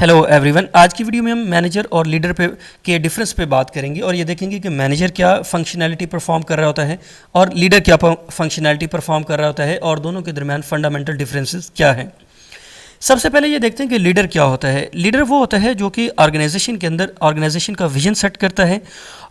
Hello everyone. आज की video में हम मैनेजर और लीडर के डिफरेंस पे बात करेंगे और ये देखेंगे कि मैनेजर क्या फंक्शनैलिटी परफॉर्म कर रहा होता है और लीडर क्या फंक्शनैलिटी परफॉर्म कर रहा होता है और दोनों के दरमियान फंडामेंटल डिफरेंसेस क्या हैं। सबसे पहले ये देखते हैं कि लीडर क्या होता है। लीडर वो होता है जो कि ऑर्गेनाइजेशन के अंदर ऑर्गेनाइजेशन का विजन सेट करता है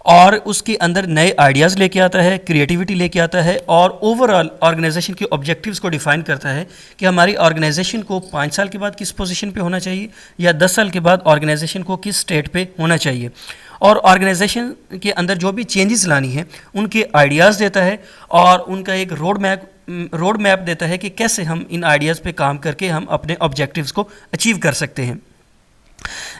और उसके अंदर नए आइडियाज़ लेके आता है, क्रिएटिविटी लेके आता है और ओवरऑल ऑर्गेनाइजेशन के ऑब्जेक्टिव्स को डिफाइन करता है कि हमारी ऑर्गेनाइजेशन को 5 साल के बाद किस पोजीशन पे होना चाहिए या 10 साल के बाद ऑर्गेनाइजेशन को किस स्टेट पे होना चाहिए और ऑर्गेनाइजेशन के अंदर जो भी चेंजेस लानी है उनके आइडियाज़ देता है और उनका एक रोड मैप देता है कि कैसे हम इन आइडियाज़ पे काम करके हम अपने ऑब्जेक्टिव्स को अचीव कर सकते हैं।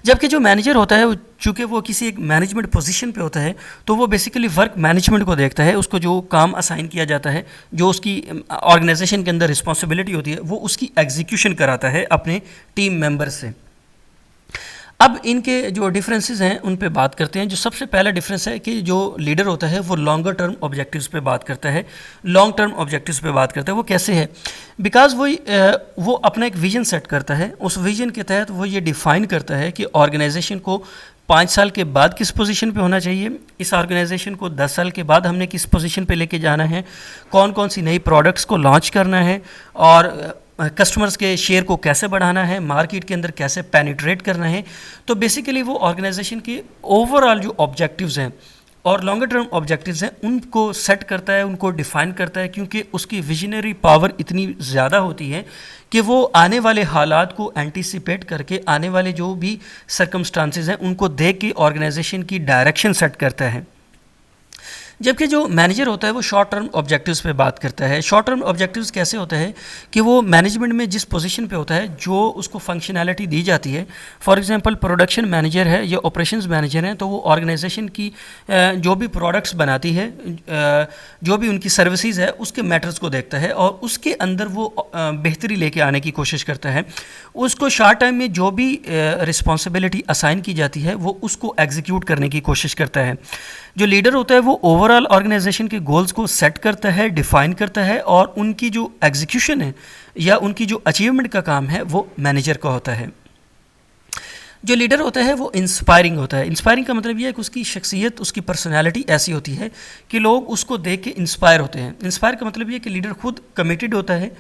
जबकि जो मैनेजर होता है चूँकि वो किसी एक मैनेजमेंट पोजीशन पे होता है तो वो बेसिकली वर्क मैनेजमेंट को देखता है, उसको जो काम असाइन किया जाता है, जो उसकी ऑर्गेनाइजेशन के अंदर रिस्पॉन्सिबिलिटी होती है वो उसकी एग्जीक्यूशन कराता है अपने टीम मेंबर से। अब इनके जो डिफरेंसेस हैं उन पे बात करते हैं। जो सबसे पहला डिफरेंस है कि जो लीडर होता है वो लॉन्गर टर्म ऑब्जेक्टिव्स पे बात करता है, लॉन्ग टर्म ऑब्जेक्टिव्स पे बात करता है। वो कैसे है? बिकॉज वो अपना एक विजन सेट करता है, उस विजन के तहत वो ये डिफाइन करता है कि ऑर्गेनाइजेशन को 5 साल के बाद किस पोजीशन पे होना चाहिए, इस ऑर्गेनाइजेशन को 10 साल के बाद हमने किस पोजीशन पे लेके जाना है, कौन कौन सी नई प्रोडक्ट्स को लॉन्च करना है और कस्टमर्स के शेयर को कैसे बढ़ाना है, मार्केट के अंदर कैसे पेनिट्रेट करना है। तो बेसिकली वो ऑर्गेनाइजेशन के ओवरऑल जो ऑब्जेक्टिव्स हैं और लॉन्गर टर्म ऑब्जेक्टिव्स हैं उनको सेट करता है, उनको डिफाइन करता है, क्योंकि उसकी विजनरी पावर इतनी ज़्यादा होती है कि वो आने वाले हालात को एंटीसिपेट करके आने वाले जो भी सर्कमस्टांसेस हैं उनको देख के ऑर्गेनाइजेशन की डायरेक्शन सेट करता है। जबकि जो मैनेजर होता है वो शॉर्ट टर्म ऑब्जेक्टिव्स पे बात करता है। शॉर्ट टर्म ऑब्जेक्टिव्स कैसे होते हैं कि वो मैनेजमेंट में जिस पोजीशन पे होता है, जो उसको फंक्शनैलिटी दी जाती है, फॉर एग्जांपल प्रोडक्शन मैनेजर है या ऑपरेशंस मैनेजर हैं, तो वो ऑर्गेनाइजेशन की जो भी प्रोडक्ट्स बनाती है, जो भी उनकी सर्विसेज है, उसके मैटर्स को देखता है और उसके अंदर वो बेहतरी लेके आने की कोशिश करता है। उसको शॉर्ट टाइम में जो भी रिस्पॉन्सिबिलिटी असाइन की जाती है वो उसको एग्जीक्यूट करने की कोशिश करता है। जो लीडर होता है वो ओवरऑल ऑर्गेनाइजेशन के गोल्स को सेट करता है, डिफाइन करता है और उनकी जो एग्जीक्यूशन है या उनकी जो अचीवमेंट का काम है वो मैनेजर का होता है। जो लीडर होता है वो इंस्पायरिंग होता है। इंस्पायरिंग का मतलब ये है कि उसकी शख्सियत, उसकी पर्सनैलिटी ऐसी होती है कि लोग उसको देख के इंस्पायर होते हैं। इंस्पायर का मतलब ये है कि लीडर खुद कमिटेड होता है,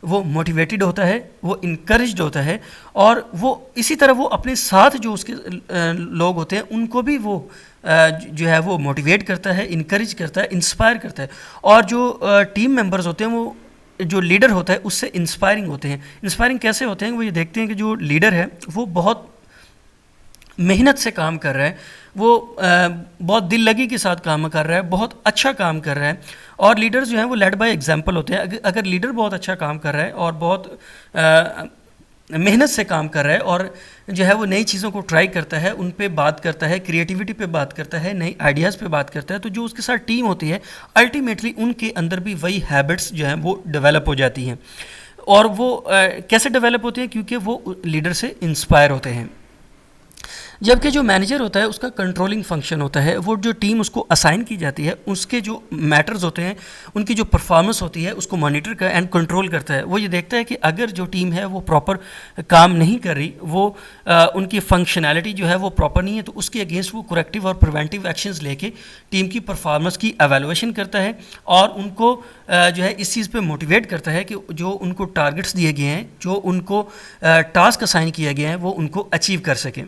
वो मोटिवेटेड होता है, वो इनकरेज्ड होता है और वो इसी तरह वो अपने साथ जो उसके लोग होते हैं उनको भी वो जो है वो मोटिवेट करता है, इनकरेज करता है, इंस्पायर करता है। और जो टीम मेंबर्स होते हैं वो जो लीडर होता है उससे इंस्पायरिंग होते हैं। इंस्पायरिंग कैसे होते हैं? वो ये देखते हैं कि जो लीडर है वो बहुत मेहनत से काम कर रहा है, वो बहुत दिल लगी के साथ काम कर रहा है, बहुत अच्छा काम कर रहा है और लीडर्स जो हैं वो लेड बाय एग्जांपल होते हैं। अगर लीडर बहुत अच्छा काम कर रहा है और बहुत मेहनत से काम कर रहा है और जो है वो नई चीज़ों को ट्राई करता है, उन पे बात करता है, क्रिएटिविटी पे बात करता है, नई आइडियाज़ पे बात करता है, तो जो उसके साथ टीम होती है अल्टीमेटली उनके अंदर भी वही हैबिट्स जो हैं वो डेवलप हो जाती हैं। और वो कैसे डेवलप होती हैं? क्योंकि वो लीडर से इंस्पायर होते हैं। जबकि जो मैनेजर होता है उसका कंट्रोलिंग फंक्शन होता है। वो जो टीम उसको असाइन की जाती है उसके जो मैटर्स होते हैं, उनकी जो परफॉर्मेंस होती है उसको मॉनिटर कर एंड कंट्रोल करता है। वो ये देखता है कि अगर जो टीम है वो प्रॉपर काम नहीं कर रही, वो उनकी फंक्शनैलिटी जो है वो प्रॉपर नहीं है, तो उसके अगेंस्ट वो करेक्टिव और प्रिवेंटिव एक्शंस लेके टीम की परफॉर्मेंस की एवेलुएशन करता है और उनको जो है इस चीज़ पे मोटिवेट करता है कि जो उनको टारगेट्स दिए गए हैं, जो उनको टास्क असाइन किया गया है, वो उनको अचीव कर सकें।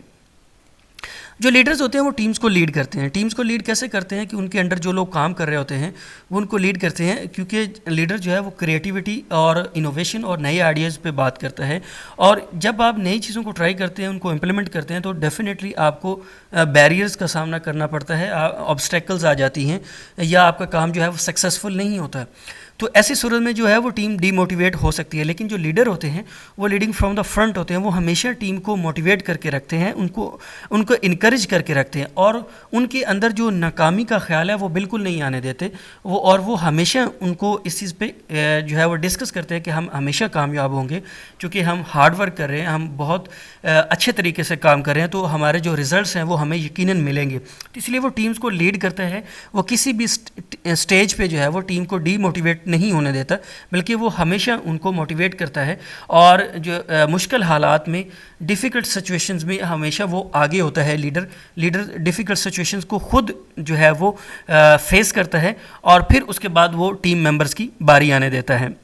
जो लीडर्स होते हैं वो टीम्स को लीड करते हैं। टीम्स को लीड कैसे करते हैं कि उनके अंडर जो लोग काम कर रहे होते हैं वो उनको लीड करते हैं, क्योंकि लीडर जो है वो क्रिएटिविटी और इनोवेशन और नए आइडियाज़ पे बात करता है। और जब आप नई चीज़ों को ट्राई करते हैं, उनको इम्प्लीमेंट करते हैं, तो डेफिनेटली आपको बैरियर्स का सामना करना पड़ता है, ऑब्स्टेकल्स आ जाती हैं या आपका काम जो है वो सक्सेसफुल नहीं होता है। तो ऐसी सूरत में जो है वो टीम डीमोटिवेट हो सकती है। लेकिन जो लीडर होते हैं वो लीडिंग फ्रॉम द फ्रंट होते हैं, वो हमेशा टीम को मोटिवेट करके रखते हैं, उनको इनकरेज करके रखते हैं और उनके अंदर जो नाकामी का ख्याल है वो बिल्कुल नहीं आने देते। वो हमेशा उनको इस चीज़ पे जो है वो डिस्कस करते हैं कि हम हमेशा कामयाब होंगे, क्योंकि हम हार्ड वर्क कर रहे हैं, हम बहुत अच्छे तरीके से काम कर रहे हैं, तो हमारे जो रिजल्ट्स हैं वो हमें यकीनन मिलेंगे। तो इसलिए वो टीम्स को लीड करता है। वो किसी भी स्टेज पे जो है वो टीम को डीमोटिवेट नहीं होने देता, बल्कि वो हमेशा उनको मोटिवेट करता है और जो मुश्किल हालात में, डिफ़िकल्ट सिचुएशंस में हमेशा वो आगे होता है। लीडर डिफ़िकल्ट सिचुएशंस को खुद जो है वो फेस करता है और फिर उसके बाद वो टीम मेंबर्स की बारी आने देता है।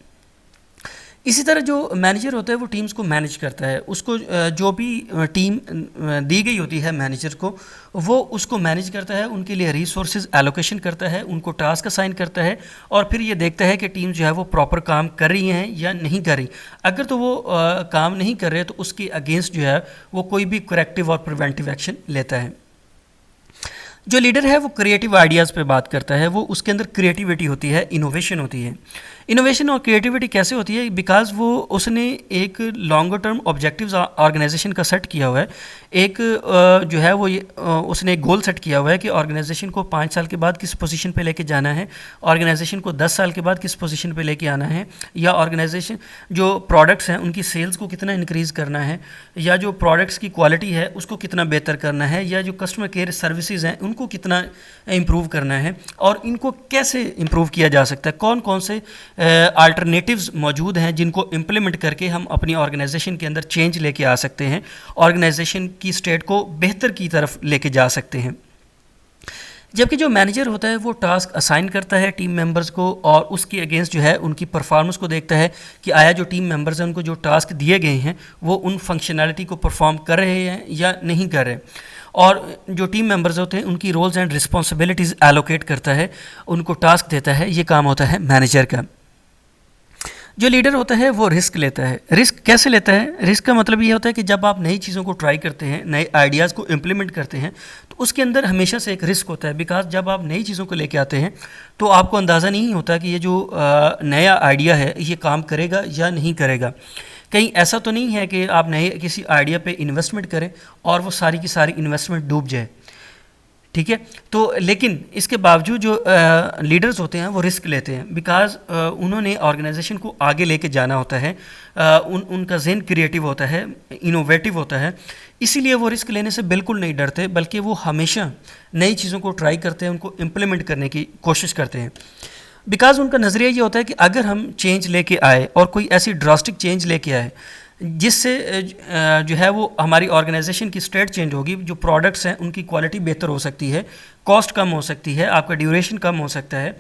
इसी तरह जो मैनेजर होता है वो टीम्स को मैनेज करता है, उसको जो भी टीम दी गई होती है मैनेजर को, वो उसको मैनेज करता है, उनके लिए रिसोर्सेज एलोकेशन करता है, उनको टास्क असाइन करता है और फिर ये देखता है कि टीम जो है वो प्रॉपर काम कर रही हैं या नहीं कर रही। अगर तो वो काम नहीं कर रहे तो उसके अगेंस्ट जो है वो कोई भी करेक्टिव और प्रिवेंटिव एक्शन लेता है। जो लीडर है वो क्रिएटिव आइडियाज़ पे बात करता है, वो उसके अंदर क्रिएटिविटी होती है, इनोवेशन होती है। इनोवेशन और क्रिएटिविटी कैसे होती है? बिकॉज वो उसने एक लॉन्गर टर्म ऑब्जेक्टिव्स ऑर्गेनाइजेशन का सेट किया हुआ है। एक जो है वो उसने एक गोल सेट किया हुआ है कि ऑर्गेनाइजेशन को 5 साल के बाद किस पोजीशन पे लेके जाना है, ऑर्गेनाइजेशन को 10 साल के बाद किस पोजीशन पे लेके आना है, या ऑर्गेनाइजेशन जो प्रोडक्ट्स हैं उनकी सेल्स को कितना इंक्रीज़ करना है, या जो प्रोडक्ट्स की क्वालिटी है उसको कितना बेहतर करना है, या जो कस्टमर केयर सर्विसेज हैं उनको कितना इम्प्रूव करना है और इनको कैसे इम्प्रूव किया जा सकता है, कौन कौन से अल्टरनेटिव्स मौजूद हैं जिनको इम्प्लीमेंट करके हम अपनी ऑर्गेनाइजेशन के अंदर चेंज लेके आ सकते हैं, ऑर्गेनाइजेशन की स्टेट को बेहतर की तरफ लेके जा सकते हैं। जबकि जो मैनेजर होता है वो टास्क असाइन करता है टीम मेंबर्स को और उसके अगेंस्ट जो है उनकी परफॉर्मेंस को देखता है कि आया जो टीम मेंबर्स हैं उनको जो टास्क दिए गए हैं वो उन फंक्शनैलिटी को परफॉर्म कर रहे हैं या नहीं कर रहे, और जो टीम मेंबर्स होते हैं उनकी रोल्स एंड रिस्पॉन्सिबिलिटीज़ एलोकेट करता है, उनको टास्क देता है। ये काम होता है मैनेजर का। जो लीडर होता है वो रिस्क लेता है। रिस्क कैसे लेता है? रिस्क का मतलब ये होता है कि जब आप नई चीज़ों को ट्राई करते हैं, नए आइडियाज़ को इम्प्लीमेंट करते हैं, तो उसके अंदर हमेशा से एक रिस्क होता है। बिकॉज जब आप नई चीज़ों को लेके आते हैं तो आपको अंदाज़ा नहीं होता कि ये जो नया आइडिया है ये काम करेगा या नहीं करेगा। कहीं ऐसा तो नहीं है कि आप नए किसी आइडिया पे इन्वेस्टमेंट करें और वो सारी की सारी इन्वेस्टमेंट डूब जाए, ठीक है। तो लेकिन इसके बावजूद जो लीडर्स होते हैं वो रिस्क लेते हैं, बिकॉज उन्होंने ऑर्गेनाइजेशन को आगे लेके जाना होता है, उनका ज़हन क्रिएटिव होता है, इनोवेटिव होता है, इसीलिए वो रिस्क लेने से बिल्कुल नहीं डरते, बल्कि वो हमेशा नई चीज़ों को ट्राई करते हैं, उनको इम्प्लीमेंट करने की कोशिश करते हैं। बिकॉज उनका नज़रिया ये होता है कि अगर हम चेंज लेके आए और कोई ऐसी ड्रास्टिक चेंज लेके आए जिससे जो है वो हमारी ऑर्गेनाइजेशन की स्टेट चेंज होगी, जो प्रोडक्ट्स हैं उनकी क्वालिटी बेहतर हो सकती है, कॉस्ट कम हो सकती है, आपका ड्यूरेशन कम हो सकता है,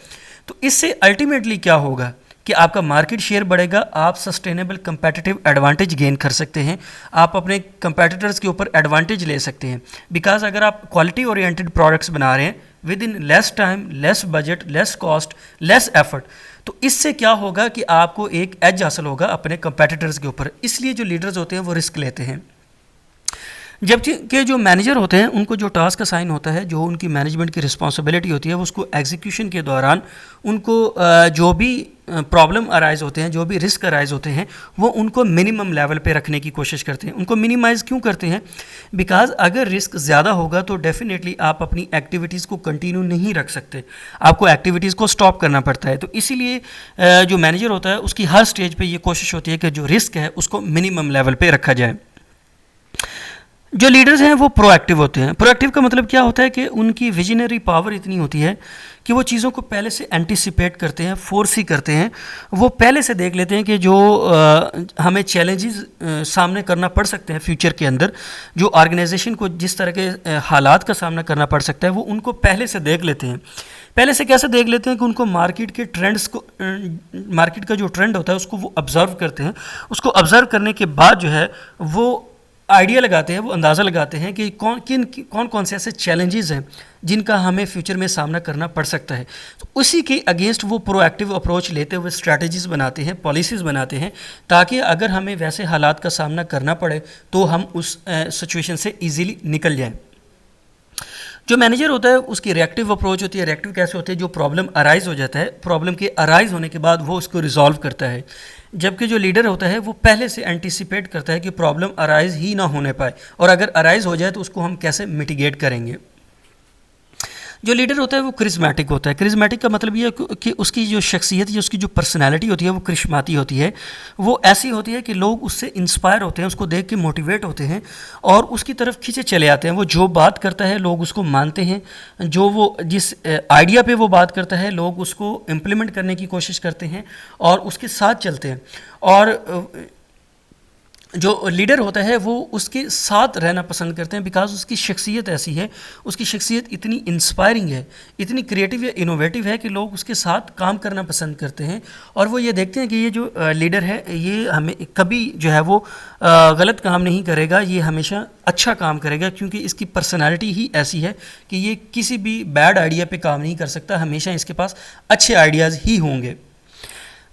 तो इससे अल्टीमेटली क्या होगा कि आपका मार्केट शेयर बढ़ेगा, आप सस्टेनेबल कंपेटिटिव एडवांटेज गेन कर सकते हैं, आप अपने कंपेटिटर्स के ऊपर एडवांटेज ले सकते हैं। बिकॉज अगर आप क्वालिटी ओरिएंटेड प्रोडक्ट्स बना रहे हैं with in less time, less budget, less cost, less effort, तो इससे क्या होगा कि आपको एक एज हासिल होगा अपने कंपेटिटर्स के ऊपर। इसलिए जो लीडर्स होते हैं वो रिस्क लेते हैं। जबकि जो मैनेजर होते हैं उनको जो टास्क असाइन होता है, जो उनकी मैनेजमेंट की रिस्पॉन्सिबिलिटी होती है, वो उसको एग्जीक्यूशन के दौरान उनको जो भी प्रॉब्लम अराइज होते हैं, जो भी रिस्क अराइज होते हैं, वो उनको मिनिमम लेवल पे रखने की कोशिश करते हैं। उनको मिनिमाइज़ क्यों करते हैं? बिकॉज अगर रिस्क ज़्यादा होगा तो डेफिनेटली आप अपनी एक्टिविटीज़ को कंटिन्यू नहीं रख सकते, आपको एक्टिविटीज़ को स्टॉप करना पड़ता है। तो इसीलिए जो मैनेजर होता है उसकी हर स्टेज पे ये कोशिश होती है कि जो रिस्क है उसको मिनिमम लेवल पे रखा जाए। जो लीडर्स हैं वो प्रोएक्टिव होते हैं। प्रोएक्टिव का मतलब क्या होता है कि उनकी विजनरी पावर इतनी होती है कि वो चीज़ों को पहले से एंटिसिपेट करते हैं, फोर्सी करते हैं, वो पहले से देख लेते हैं कि जो हमें चैलेंजेस सामने करना पड़ सकते हैं फ्यूचर के अंदर, जो ऑर्गेनाइजेशन को जिस तरह के हालात का सामना करना पड़ सकता है, वो उनको पहले से देख लेते हैं। पहले से कैसे देख लेते हैं कि उनको मार्केट के ट्रेंड्स को, मार्केट का जो ट्रेंड होता है उसको वो ऑब्ज़र्व करते हैं। उसको ऑब्ज़र्व करने के बाद जो है वो आइडिया लगाते हैं, वो अंदाज़ा लगाते हैं कि कौन कौन से ऐसे चैलेंजेस हैं जिनका हमें फ्यूचर में सामना करना पड़ सकता है। तो उसी के अगेंस्ट वो प्रोएक्टिव अप्रोच लेते हुए स्ट्रैटेजीज़ बनाते हैं, पॉलिसीज़ बनाते हैं, ताकि अगर हमें वैसे हालात का सामना करना पड़े तो हम उस सिचुएशन से ईज़िली निकल जाएँ। जो मैनेजर होता है उसकी रिएक्टिव अप्रोच होती है। रिएक्टिव कैसे होती है? जो प्रॉब्लम अराइज हो जाता है, प्रॉब्लम के अराइज होने के बाद वो उसको रिजॉल्व करता है। जबकि जो लीडर होता है वो पहले से एंटिसिपेट करता है कि प्रॉब्लम अराइज ही ना होने पाए, और अगर अराइज हो जाए तो उसको हम कैसे मिटिगेट करेंगे। जो लीडर होता है वो क्रिस्मेटिक होता है। क्रिस्मेटिक का मतलब ये है कि उसकी जो शख्सियत या उसकी जो पर्सनैलिटी होती है वो क्रिश्माती होती है, वो ऐसी होती है कि लोग उससे इंस्पायर होते हैं, उसको देख के मोटिवेट होते हैं और उसकी तरफ खींचे चले आते हैं। वो जो बात करता है लोग उसको मानते हैं, जो वो जिस आइडिया पे वो बात करता है लोग उसको इम्प्लीमेंट करने की कोशिश करते हैं और उसके साथ चलते हैं। और जो लीडर होता है वो उसके साथ रहना पसंद करते हैं, बिकॉज उसकी शख्सियत ऐसी है, उसकी शख्सियत इतनी इंस्पायरिंग है, इतनी क्रिएटिव या इनोवेटिव है कि लोग उसके साथ काम करना पसंद करते हैं। और वो ये देखते हैं कि ये जो लीडर है ये हमें कभी जो है वो गलत काम नहीं करेगा, ये हमेशा अच्छा काम करेगा, क्योंकि इसकी पर्सनालिटी ही ऐसी है कि ये किसी भी बैड आइडिया पे काम नहीं कर सकता, हमेशा इसके पास अच्छे आइडियाज़ ही होंगे।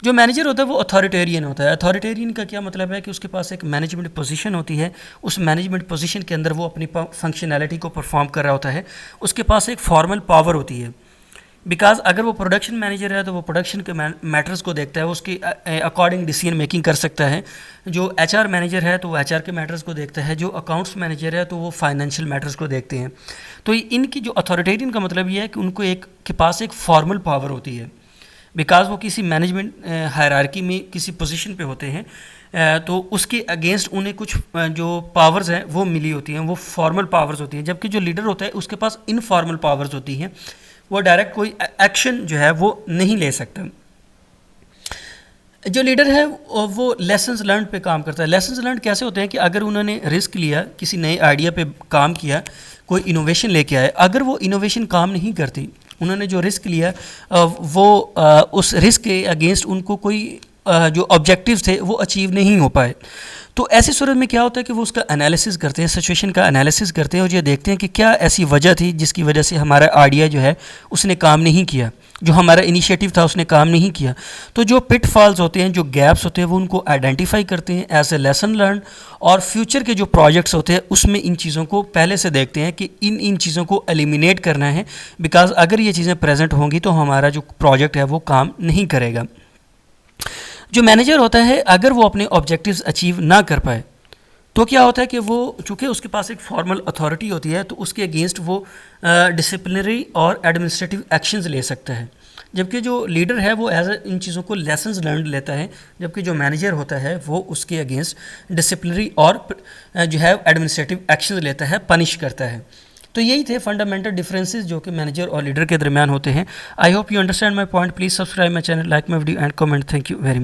जो मैनेजर होता है वो अथॉरिटेरियन होता है। अथॉरिटेरियन का क्या मतलब है कि उसके पास एक मैनेजमेंट पोजीशन होती है, उस मैनेजमेंट पोजीशन के अंदर वो अपनी फंक्शनैलिटी को परफॉर्म कर रहा होता है, उसके पास एक फॉर्मल पावर होती है। बिकॉज अगर वो प्रोडक्शन मैनेजर है तो वो प्रोडक्शन के मैटर्स को देखता है, उसके अकॉर्डिंग डिसीजन मेकिंग कर सकता है। जो एचआर मैनेजर है तो वो एचआर के मैटर्स को देखता है, जो अकाउंट्स मैनेजर है तो वो फाइनेंशियल मैटर्स को देखते हैं। तो इनकी जो अथॉरिटेरियन का मतलब ये है कि उनको के पास एक फॉर्मल पावर होती है, बिकॉज वो किसी मैनेजमेंट हायरार्की में किसी पोजीशन पे होते हैं, तो उसके अगेंस्ट उन्हें कुछ जो पावर्स हैं वो मिली होती हैं, वो फॉर्मल पावर्स होती हैं। जबकि जो लीडर होता है उसके पास इनफॉर्मल पावर्स होती हैं, वो डायरेक्ट कोई एक्शन जो है वो नहीं ले सकता। जो लीडर है वो लेसन्स लर्न पे काम करता है। लेसन्स लर्न कैसे होते हैं कि अगर उन्होंने रिस्क लिया, किसी नए आइडिया पे काम किया, कोई इनोवेशन लेके आए, अगर वो इनोवेशन काम नहीं करती, उन्होंने जो रिस्क लिया वो उस रिस्क के अगेंस्ट उनको कोई जो ऑब्जेक्टिव्स थे वो अचीव नहीं हो पाए, तो ऐसी सूरत में क्या होता है कि वो उसका एनालिसिस करते हैं, सिचुएशन का एनालिसिस करते हैं और ये देखते हैं कि क्या ऐसी वजह थी जिसकी वजह से हमारा आइडिया जो है उसने काम नहीं किया, जो हमारा इनिशिएटिव था उसने काम नहीं किया। तो जो पिटफॉल्स होते हैं, जो गैप्स होते हैं, वो उनको आइडेंटिफाई करते हैं एज ए लेसन लर्न, और फ्यूचर के जो प्रोजेक्ट्स होते हैं उसमें इन चीज़ों को पहले से देखते हैं कि इन चीज़ों को एलिमिनेट करना है, बिकॉज अगर ये चीज़ें प्रेजेंट होंगी तो हमारा जो प्रोजेक्ट है वो काम नहीं करेगा। जो मैनेजर होता है अगर वो अपने ऑब्जेक्टिव्स अचीव ना कर पाए तो क्या होता है कि वो चूँकि उसके पास एक फॉर्मल अथॉरिटी होती है तो उसके अगेंस्ट वो डिसिप्लिनरी और एडमिनिस्ट्रेटिव एक्शंस ले सकता है, जबकि जो लीडर है वो एज इन चीज़ों को लेसन्स लर्न लेता है, जबकि जो मैनेजर होता है वो उसके अगेंस्ट डिसिप्लिनरी और जो है एडमिनिस्ट्रेटिव एक्शंस लेता है, पनिश करता है। तो यही थे फंडामेंटल डिफरेंसेस जो कि मैनेजर और लीडर के दरमियान होते हैं। I hope you understand my point. Please subscribe my channel, like my video and comment. Thank you very much.